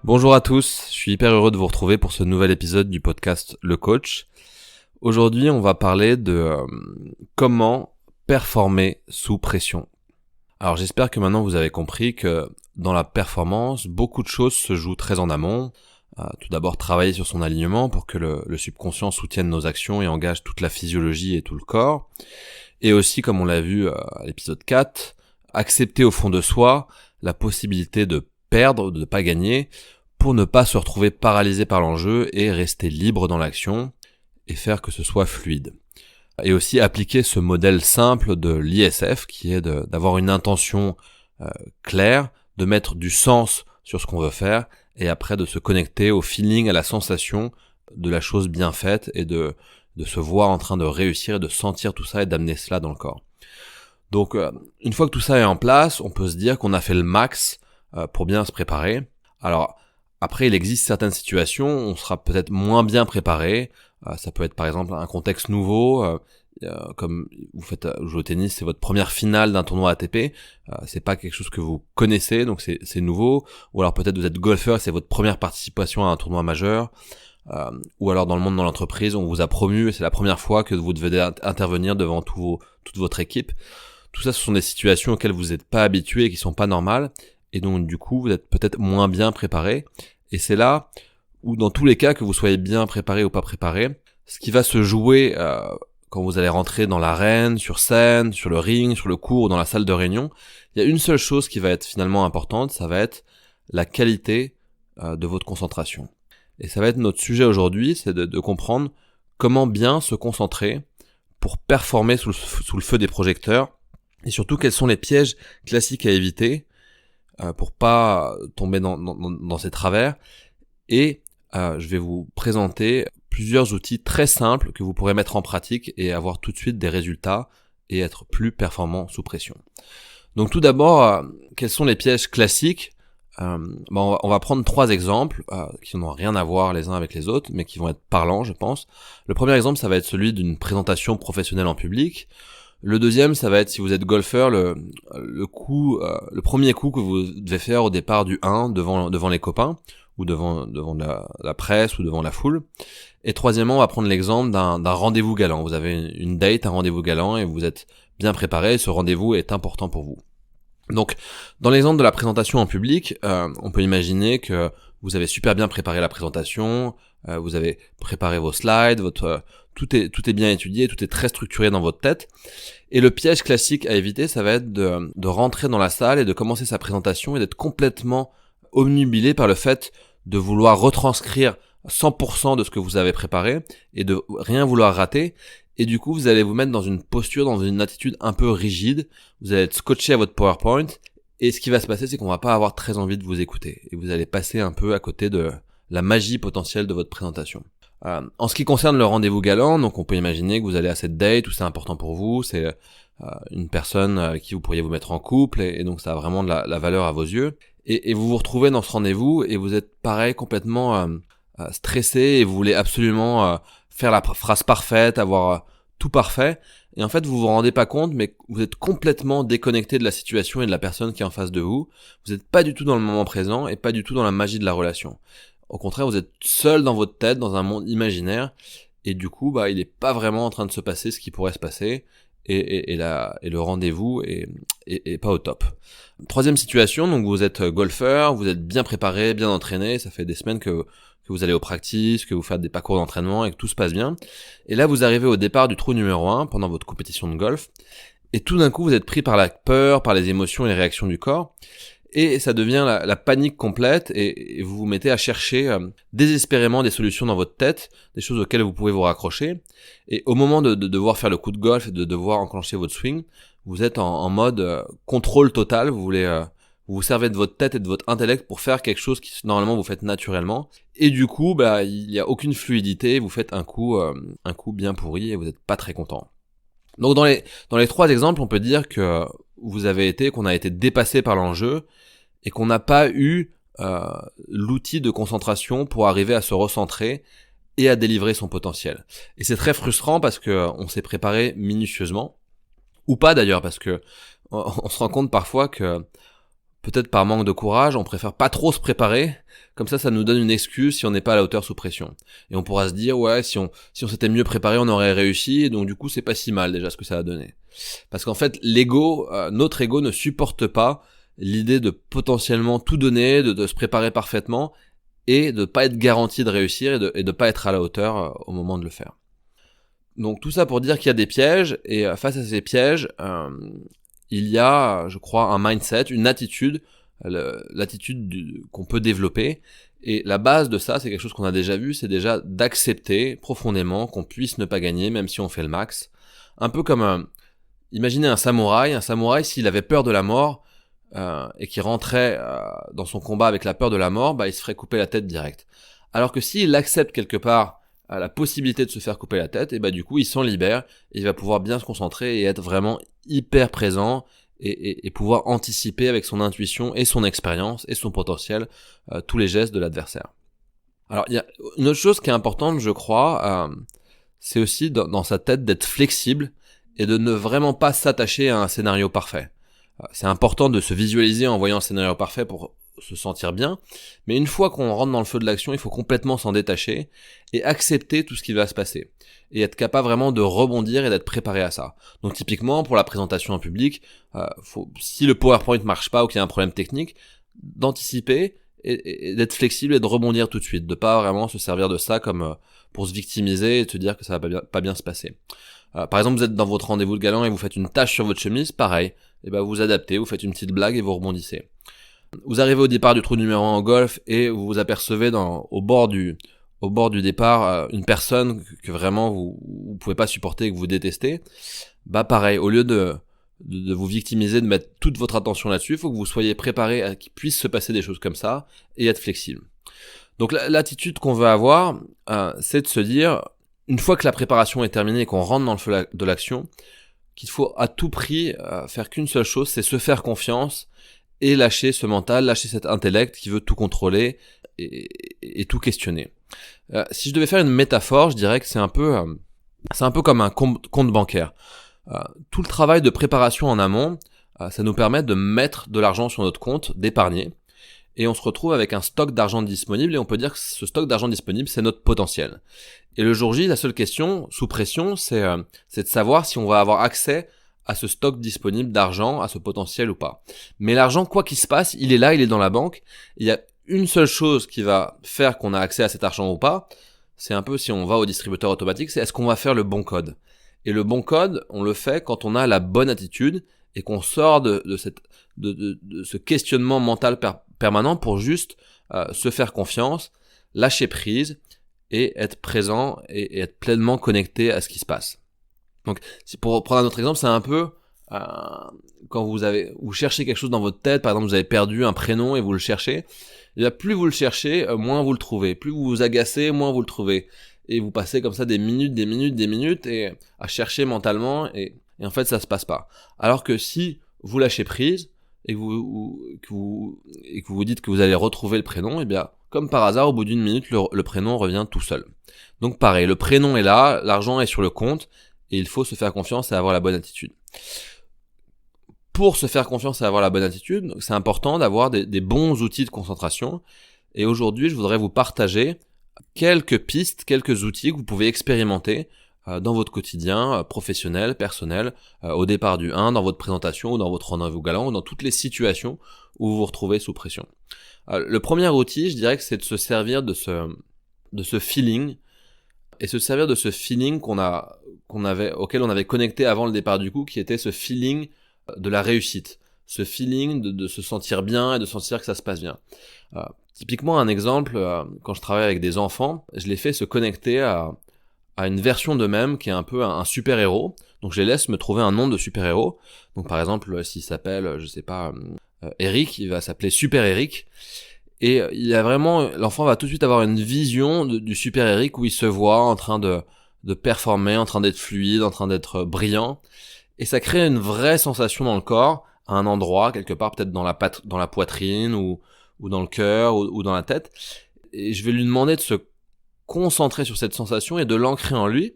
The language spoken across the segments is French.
Bonjour à tous, je suis hyper heureux de vous retrouver pour ce nouvel épisode du podcast Le Coach. Aujourd'hui, on va parler de comment performer sous pression. Alors j'espère que maintenant vous avez compris que dans la performance, beaucoup de choses se jouent très en amont. Tout d'abord, travailler sur son alignement pour que le subconscient soutienne nos actions et engage toute la physiologie et tout le corps. Et aussi, comme on l'a vu à l'épisode 4, accepter au fond de soi la possibilité de perdre, de ne pas gagner, pour ne pas se retrouver paralysé par l'enjeu et rester libre dans l'action et faire que ce soit fluide. Et aussi appliquer ce modèle simple de l'ISF qui est d'avoir une intention claire, de mettre du sens sur ce qu'on veut faire et après de se connecter au feeling, à la sensation de la chose bien faite et de se voir en train de réussir et de sentir tout ça et d'amener cela dans le corps. Donc une fois que tout ça est en place, on peut se dire qu'on a fait le max pour bien se préparer. Alors après, il existe certaines situations où on sera peut-être moins bien préparé. Ça peut être par exemple un contexte nouveau, comme vous faites jouer au tennis, c'est votre première finale d'un tournoi ATP. C'est pas quelque chose que vous connaissez, donc c'est nouveau. Ou alors peut-être vous êtes golfeur, c'est votre première participation à un tournoi majeur. Ou alors dans le monde de l'entreprise, on vous a promu et c'est la première fois que vous devez intervenir devant toute votre équipe. Tout ça, ce sont des situations auxquelles vous n'êtes pas habitué et qui sont pas normales. Et donc du coup, vous êtes peut-être moins bien préparé. Et c'est là où, dans tous les cas, que vous soyez bien préparé ou pas préparé, ce qui va se jouer quand vous allez rentrer dans l'arène, sur scène, sur le ring, sur le court ou dans la salle de réunion, il y a une seule chose qui va être finalement importante, ça va être la qualité de votre concentration. Et ça va être notre sujet aujourd'hui, c'est de comprendre comment bien se concentrer pour performer sous le feu des projecteurs, et surtout quels sont les pièges classiques à éviter pour pas tomber dans ces travers. Et je vais vous présenter plusieurs outils très simples que vous pourrez mettre en pratique et avoir tout de suite des résultats et être plus performant sous pression. Donc tout d'abord, quels sont les pièges classiques ? On va prendre 3 exemples qui n'ont rien à voir les uns avec les autres, mais qui vont être parlants, je pense. Le premier exemple, ça va être celui d'une présentation professionnelle en public. Le deuxième, ça va être si vous êtes golfeur, le premier coup que vous devez faire au départ du 1 devant les copains, ou devant la presse, ou devant la foule. Et troisièmement, on va prendre l'exemple d'un rendez-vous galant. Vous avez une date, un rendez-vous galant, et vous êtes bien préparé, ce rendez-vous est important pour vous. Donc, dans l'exemple de la présentation en public, on peut imaginer que vous avez super bien préparé la présentation, vous avez préparé vos slides, tout est bien étudié, tout est très structuré dans votre tête. Et le piège classique à éviter, ça va être de rentrer dans la salle et de commencer sa présentation et d'être complètement obnubilé par le fait de vouloir retranscrire 100% de ce que vous avez préparé et de rien vouloir rater. Et du coup, vous allez vous mettre dans une posture, dans une attitude un peu rigide. Vous allez être scotché à votre PowerPoint. Et ce qui va se passer, c'est qu'on va pas avoir très envie de vous écouter. Et vous allez passer un peu à côté de la magie potentielle de votre présentation. En ce qui concerne le rendez-vous galant, donc on peut imaginer que vous allez à cette date où c'est important pour vous. C'est une personne avec qui vous pourriez vous mettre en couple. Et donc ça a vraiment de la valeur à vos yeux. Et vous vous retrouvez dans ce rendez-vous et vous êtes pareil complètement stressé et vous voulez absolument faire la phrase parfaite, avoir tout parfait. Et en fait, vous vous rendez pas compte, mais vous êtes complètement déconnecté de la situation et de la personne qui est en face de vous. Vous n'êtes pas du tout dans le moment présent et pas du tout dans la magie de la relation. Au contraire, vous êtes seul dans votre tête, dans un monde imaginaire. Et du coup, il est pas vraiment en train de se passer ce qui pourrait se passer. Et le rendez-vous est pas au top. Troisième situation, donc vous êtes golfeur, vous êtes bien préparé, bien entraîné, ça fait des semaines que vous allez aux practices, que vous faites des parcours d'entraînement et que tout se passe bien. Et là, vous arrivez au départ du trou numéro 1 pendant votre compétition de golf. Et tout d'un coup, vous êtes pris par la peur, par les émotions et les réactions du corps. Et ça devient la panique complète et vous vous mettez à chercher désespérément des solutions dans votre tête, des choses auxquelles vous pouvez vous raccrocher. Et au moment de devoir faire le coup de golf et de devoir enclencher votre swing, vous êtes en mode contrôle total. Vous vous servez de votre tête et de votre intellect pour faire quelque chose qui normalement vous faites naturellement. Et du coup, il n'y a aucune fluidité. Vous faites un coup bien pourri et vous n'êtes pas très content. Donc dans les 3 exemples, on peut dire que qu'on a été dépassé par l'enjeu et qu'on n'a pas eu l'outil de concentration pour arriver à se recentrer et à délivrer son potentiel. Et c'est très frustrant parce que on s'est préparé minutieusement, ou pas d'ailleurs, parce que on se rend compte parfois que peut-être par manque de courage, on préfère pas trop se préparer, comme ça nous donne une excuse si on n'est pas à la hauteur sous pression. Et on pourra se dire, ouais, si on s'était mieux préparé, on aurait réussi, et donc du coup c'est pas si mal déjà ce que ça a donné. Parce qu'en fait, notre ego ne supporte pas l'idée de potentiellement tout donner, de se préparer parfaitement, et de pas être garanti de réussir, et de pas être à la hauteur au moment de le faire. Donc tout ça pour dire qu'il y a des pièges, et face à ces pièges, il y a, je crois, un mindset, une attitude, l'attitude qu'on peut développer. Et la base de ça, c'est quelque chose qu'on a déjà vu, c'est déjà d'accepter profondément qu'on puisse ne pas gagner, même si on fait le max. Un peu comme, imaginez un samouraï s'il avait peur de la mort, et qu'il rentrait dans son combat avec la peur de la mort, il se ferait couper la tête direct. Alors que s'il accepte quelque part la possibilité de se faire couper la tête, et du coup il s'en libère, et il va pouvoir bien se concentrer et être vraiment hyper présent, et pouvoir anticiper avec son intuition et son expérience et son potentiel tous les gestes de l'adversaire. Alors il y a une autre chose qui est importante, je crois, c'est aussi dans sa tête d'être flexible et de ne vraiment pas s'attacher à un scénario parfait. C'est important de se visualiser en voyant un scénario parfait pour se sentir bien, mais une fois qu'on rentre dans le feu de l'action, il faut complètement s'en détacher et accepter tout ce qui va se passer, et être capable vraiment de rebondir et d'être préparé à ça. Donc typiquement, pour la présentation en public, si le PowerPoint marche pas ou qu'il y a un problème technique, d'anticiper et d'être flexible et de rebondir tout de suite, de pas vraiment se servir de ça comme pour se victimiser et se dire que ça va pas bien se passer. Par exemple, vous êtes dans votre rendez-vous de galant et vous faites une tache sur votre chemise, pareil, et vous vous adaptez, vous faites une petite blague et vous rebondissez. Vous arrivez au départ du trou numéro 1 en golf et vous vous apercevez au bord du départ une personne que vraiment vous pouvez pas supporter et que vous détestez. Pareil, au lieu de vous victimiser, de mettre toute votre attention là-dessus, il faut que vous soyez préparé à qu'il puisse se passer des choses comme ça et être flexible. Donc l'attitude qu'on veut avoir, c'est de se dire, une fois que la préparation est terminée et qu'on rentre dans le feu de l'action, qu'il faut à tout prix faire qu'une seule chose, c'est se faire confiance et lâcher ce mental, lâcher cet intellect qui veut tout contrôler et tout questionner. Si je devais faire une métaphore, je dirais que c'est un peu comme un compte bancaire. Tout le travail de préparation en amont, ça nous permet de mettre de l'argent sur notre compte, d'épargner, et on se retrouve avec un stock d'argent disponible, et on peut dire que ce stock d'argent disponible, c'est notre potentiel. Et le jour J, la seule question, sous pression, c'est de savoir si on va avoir accès à ce stock disponible d'argent, à ce potentiel ou pas. Mais l'argent, quoi qu'il se passe, il est là, il est dans la banque. Il y a une seule chose qui va faire qu'on a accès à cet argent ou pas, c'est un peu si on va au distributeur automatique, c'est est-ce qu'on va faire le bon code. Et le bon code, on le fait quand on a la bonne attitude et qu'on sort de ce questionnement mental permanent pour juste se faire confiance, lâcher prise et être présent et être pleinement connecté à ce qui se passe. Donc, pour prendre un autre exemple, c'est un peu quand vous cherchez quelque chose dans votre tête, par exemple vous avez perdu un prénom et vous le cherchez, et plus vous le cherchez, moins vous le trouvez, plus vous vous agacez, moins vous le trouvez, et vous passez comme ça des minutes et à chercher mentalement, et en fait ça se passe pas. Alors que si vous lâchez prise et que vous vous dites que vous allez retrouver le prénom, et bien comme par hasard au bout d'une minute le prénom revient tout seul. Donc pareil, le prénom est là, l'argent est sur le compte, et il faut se faire confiance et avoir la bonne attitude. Pour se faire confiance et avoir la bonne attitude, c'est important d'avoir des bons outils de concentration. Et aujourd'hui, je voudrais vous partager quelques pistes, quelques outils que vous pouvez expérimenter dans votre quotidien professionnel, personnel, au départ du 1, dans votre présentation ou dans votre rendez-vous galant ou dans toutes les situations où vous vous retrouvez sous pression. Le premier outil, je dirais que c'est de se servir de ce feeling, et se servir de ce feeling auquel on avait connecté avant le départ du coup, qui était ce feeling de la réussite, ce feeling de se sentir bien et de sentir que ça se passe bien. Typiquement un exemple, quand je travaille avec des enfants, je les fais se connecter à une version d'eux-mêmes qui est un peu un super-héros. Donc je les laisse me trouver un nom de super-héros. Donc par exemple, s'il s'appelle, je sais pas, Eric, il va s'appeler Super Eric. Et l'enfant va tout de suite avoir une vision du Super Eric où il se voit en train de performer, en train d'être fluide, en train d'être brillant. Et ça crée une vraie sensation dans le corps, à un endroit, quelque part, peut-être dans la poitrine ou dans le cœur ou dans la tête. Et je vais lui demander de se concentrer sur cette sensation et de l'ancrer en lui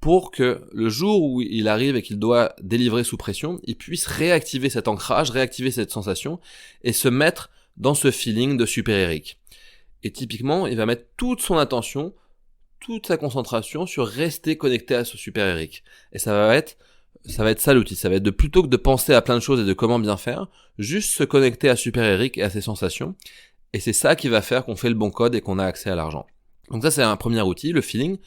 pour que le jour où il arrive et qu'il doit délivrer sous pression, il puisse réactiver cet ancrage, réactiver cette sensation et se mettre dans ce feeling de super-héroïque. Et typiquement, il va mettre toute son attention, toute sa concentration sur rester connecté à ce super-héroïque. Et ça va être ça l'outil, ça va être de plutôt que de penser à plein de choses et de comment bien faire, juste se connecter à super-héroïque et à ses sensations. Et c'est ça qui va faire qu'on fait le bon code et qu'on a accès à l'argent. Donc ça, c'est un premier outil, le feeling.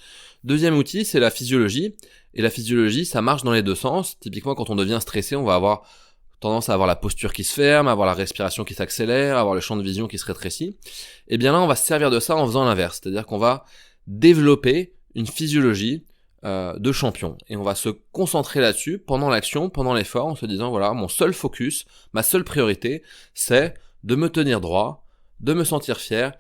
Deuxième outil, c'est la physiologie. Et la physiologie, ça marche dans les deux sens. Typiquement, quand on devient stressé, on va avoir tendance à avoir la posture qui se ferme, à avoir la respiration qui s'accélère, à avoir le champ de vision qui se rétrécit. Et bien là, on va se servir de ça en faisant l'inverse. C'est-à-dire qu'on va développer une physiologie de champion. Et on va se concentrer là-dessus pendant l'action, pendant l'effort, en se disant, voilà, mon seul focus, ma seule priorité, c'est de me tenir droit, de me sentir fier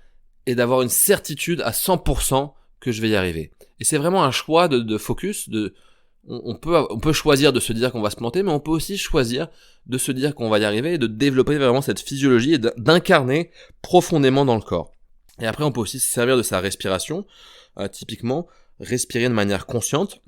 et d'avoir une certitude à 100% que je vais y arriver. Et c'est vraiment un choix de focus. On peut choisir de se dire qu'on va se planter, mais on peut aussi choisir de se dire qu'on va y arriver et de développer vraiment cette physiologie et d'incarner profondément dans le corps. Et après, on peut aussi se servir de sa respiration. Typiquement, respirer de manière consciente.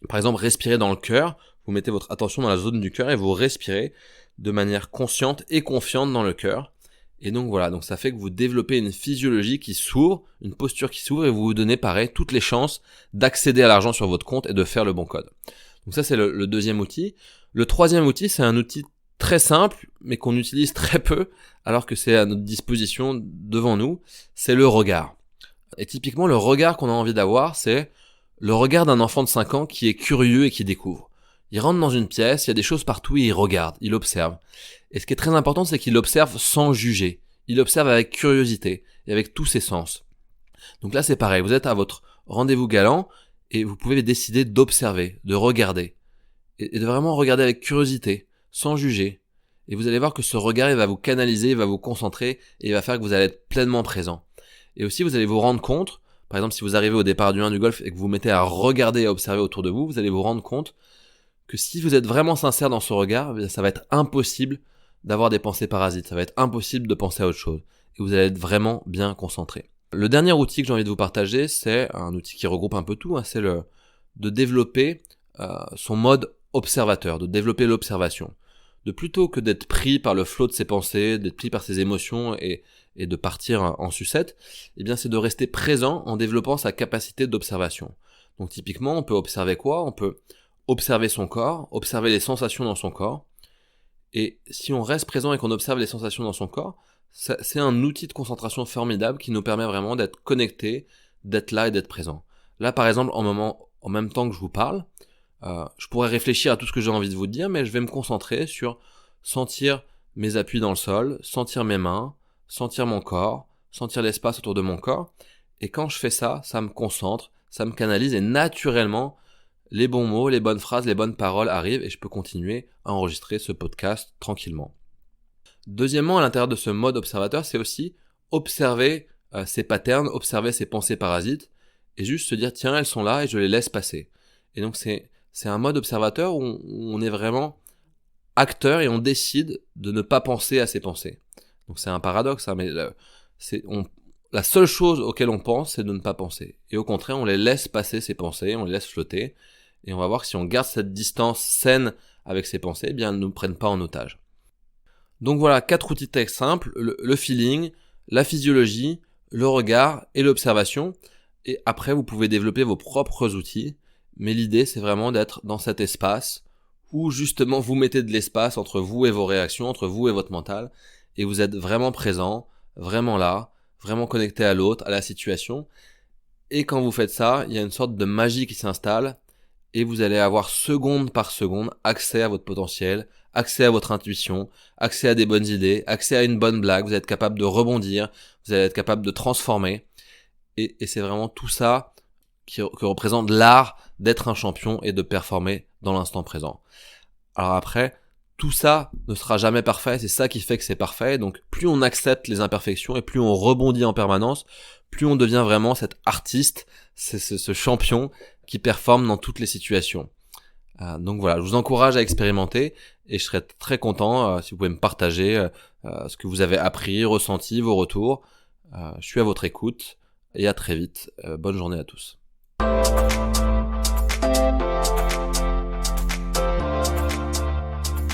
Par exemple, respirer dans le cœur. Vous mettez votre attention dans la zone du cœur et vous respirez de manière consciente et confiante dans le cœur. Et donc voilà, donc ça fait que vous développez une physiologie qui s'ouvre, une posture qui s'ouvre et vous vous donnez pareil toutes les chances d'accéder à l'argent sur votre compte et de faire le bon code. Donc ça c'est le deuxième outil. Le troisième outil, c'est un outil très simple mais qu'on utilise très peu alors que c'est à notre disposition devant nous, c'est le regard. Et typiquement le regard qu'on a envie d'avoir, c'est le regard d'un enfant de 5 ans qui est curieux et qui découvre. Il rentre dans une pièce, il y a des choses partout et il regarde, il observe. Et ce qui est très important, c'est qu'il observe sans juger. Il observe avec curiosité et avec tous ses sens. Donc là, c'est pareil. Vous êtes à votre rendez-vous galant et vous pouvez décider d'observer, de regarder. Et de vraiment regarder avec curiosité, sans juger. Et vous allez voir que ce regard, il va vous canaliser, il va vous concentrer et il va faire que vous allez être pleinement présent. Et aussi, vous allez vous rendre compte, par exemple, si vous arrivez au départ du 1 du golf et que vous vous mettez à regarder et à observer autour de vous, vous allez vous rendre compte que si vous êtes vraiment sincère dans ce regard, ça va être impossible d'avoir des pensées parasites, ça va être impossible de penser à autre chose. Et vous allez être vraiment bien concentré. Le dernier outil que j'ai envie de vous partager, c'est un outil qui regroupe un peu tout, c'est de développer son mode observateur, de développer l'observation. De plutôt que d'être pris par le flot de ses pensées, d'être pris par ses émotions et de partir en sucette, eh bien c'est de rester présent en développant sa capacité d'observation. Donc typiquement, on peut observer quoi ? On peut observer son corps, observer les sensations dans son corps. Et si on reste présent et qu'on observe les sensations dans son corps, c'est un outil de concentration formidable qui nous permet vraiment d'être connecté, d'être là et d'être présent. Là, par exemple, en même temps que je vous parle, je pourrais réfléchir à tout ce que j'ai envie de vous dire, mais je vais me concentrer sur sentir mes appuis dans le sol, sentir mes mains, sentir mon corps, sentir l'espace autour de mon corps. Et quand je fais ça, ça me concentre, ça me canalise et naturellement, les bons mots, les bonnes phrases, les bonnes paroles arrivent et je peux continuer à enregistrer ce podcast tranquillement. Deuxièmement, à l'intérieur de ce mode observateur, c'est aussi observer ces patterns, observer ces pensées parasites et juste se dire tiens, elles sont là et je les laisse passer. Et donc c'est un mode observateur où on est vraiment acteur et on décide de ne pas penser à ces pensées. Donc c'est un paradoxe, mais la seule chose auquel on pense, c'est de ne pas penser. Et au contraire, on les laisse passer ces pensées, on les laisse flotter. Et on va voir que si on garde cette distance saine avec ces pensées, eh bien, elles ne nous prennent pas en otage. Donc voilà, 4 outils texte simples, le feeling, la physiologie, le regard et l'observation. Et après, vous pouvez développer vos propres outils. Mais l'idée, c'est vraiment d'être dans cet espace où justement vous mettez de l'espace entre vous et vos réactions, entre vous et votre mental. Et vous êtes vraiment présent, vraiment là, vraiment connecté à l'autre, à la situation. Et quand vous faites ça, il y a une sorte de magie qui s'installe et vous allez avoir seconde par seconde accès à votre potentiel, accès à votre intuition, accès à des bonnes idées, accès à une bonne blague, vous allez être capable de rebondir, vous allez être capable de transformer. Et c'est vraiment tout ça que représente l'art d'être un champion et de performer dans l'instant présent. Alors après, tout ça ne sera jamais parfait, c'est ça qui fait que c'est parfait. Donc plus on accepte les imperfections et plus on rebondit en permanence, plus on devient vraiment cet artiste, ce champion qui performe dans toutes les situations. Donc voilà, je vous encourage à expérimenter et je serais très content si vous pouvez me partager ce que vous avez appris, ressenti, vos retours. Je suis à votre écoute et à très vite. Bonne journée à tous.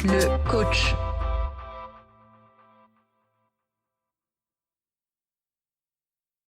le coach.